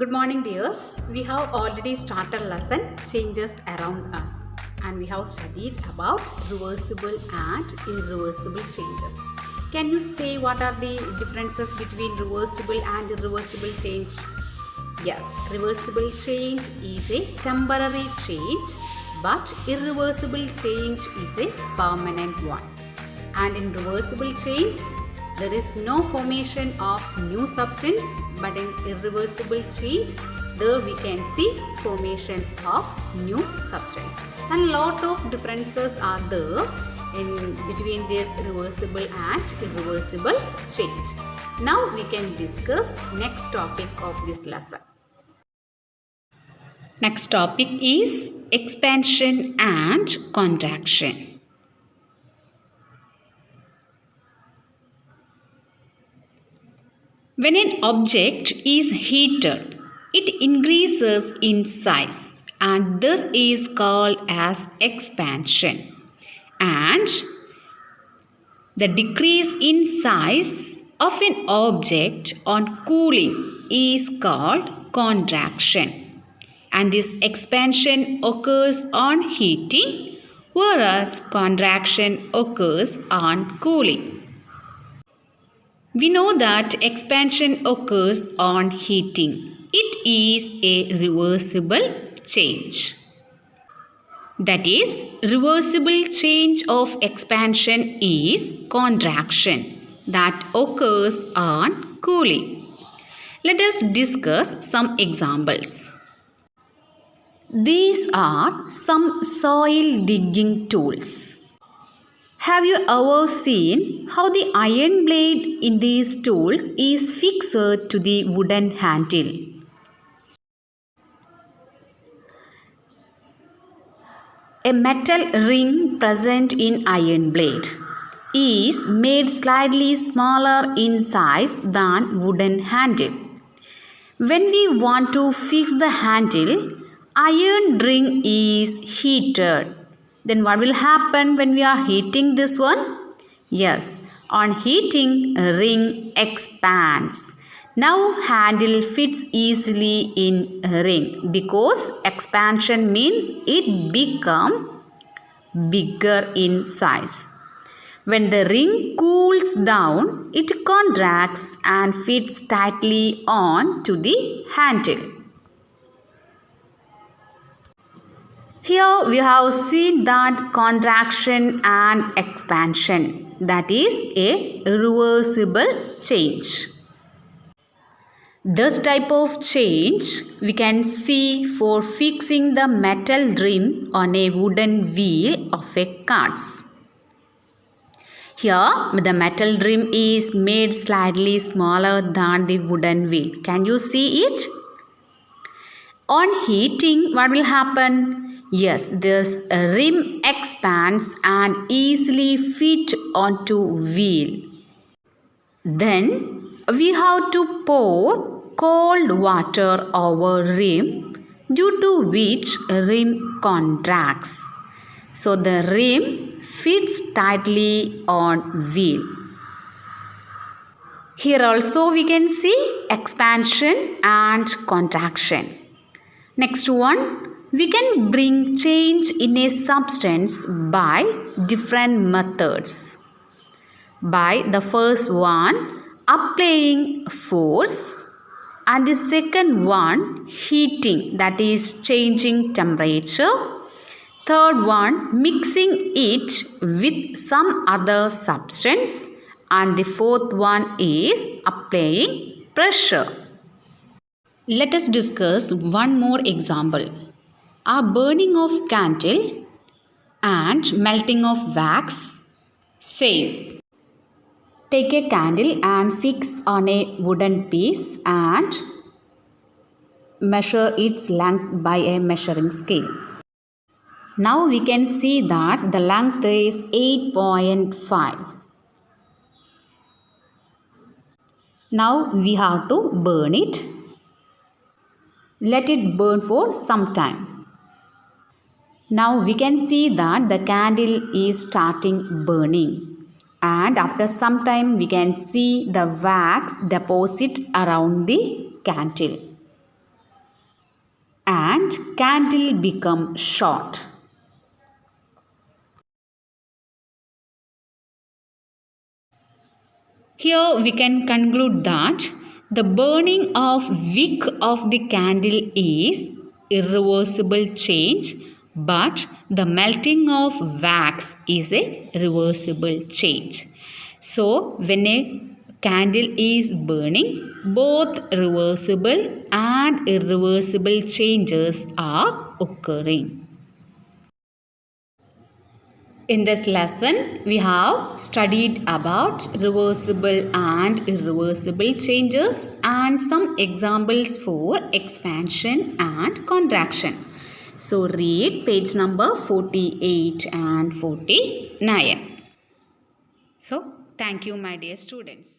Good morning, dears. We have already started lesson changes around us, and we have studied about reversible and irreversible changes. Can you say what are the differences between reversible and irreversible change? Yes, reversible change is a temporary change, but irreversible change is a permanent one. And in reversible change, there is no formation of new substance, but in irreversible change, there we can see formation of new substance. And lot of differences are there in between this reversible and irreversible change. Now we can discuss next topic of this lesson. Next topic is expansion and contraction. When an object is heated, it increases in size and this is called as expansion. And the decrease in size of an object on cooling is called contraction. And this expansion occurs on heating, whereas contraction occurs on cooling. We know that expansion occurs on heating. It is a reversible change. That is, reversible change of expansion is contraction that occurs on cooling. Let us discuss some examples. These are some soil digging tools. Have you ever seen how the iron blade in these tools is fixed to the wooden handle? A metal ring present in iron blade is made slightly smaller in size than wooden handle. When we want to fix the handle, iron ring is heated. Then what will happen when we are heating this one? Yes, on heating, ring expands. Now handle fits easily in ring because expansion means it become bigger in size. When the ring cools down, it contracts and fits tightly on to the handle. Here we have seen that contraction and expansion, that is a reversible change. This type of change we can see for fixing the metal rim on a wooden wheel of a cart. Here the metal rim is made slightly smaller than the wooden wheel. Can you see it? On heating, what will happen? Yes, this rim expands and easily fit onto wheel. Then we have to pour cold water over rim, due to which rim contracts. So the rim fits tightly on wheel. Here also we can see expansion and contraction. Next one. We can bring change in a substance by different methods. By the first one, applying force, and the second one, heating, that is changing temperature. Third one, mixing it with some other substance, and the fourth one is applying pressure. Let us discuss one more example. A burning of candle and melting of wax. Same. Take a candle and fix on a wooden piece and measure its length by a measuring scale. Now we can see that the length is 8.5. Now we have to burn it. Let it burn for some time. Now we can see that the candle is starting burning, and after some time we can see the wax deposit around the candle. and candle become short. Here we can conclude that the burning of wick of the candle is irreversible change, but the melting of wax is a reversible change. So when a candle is burning, both reversible and irreversible changes are occurring. In this lesson, we have studied about reversible and irreversible changes and some examples for expansion and contraction. So, read page number 48 and 49. So, thank you, my dear students.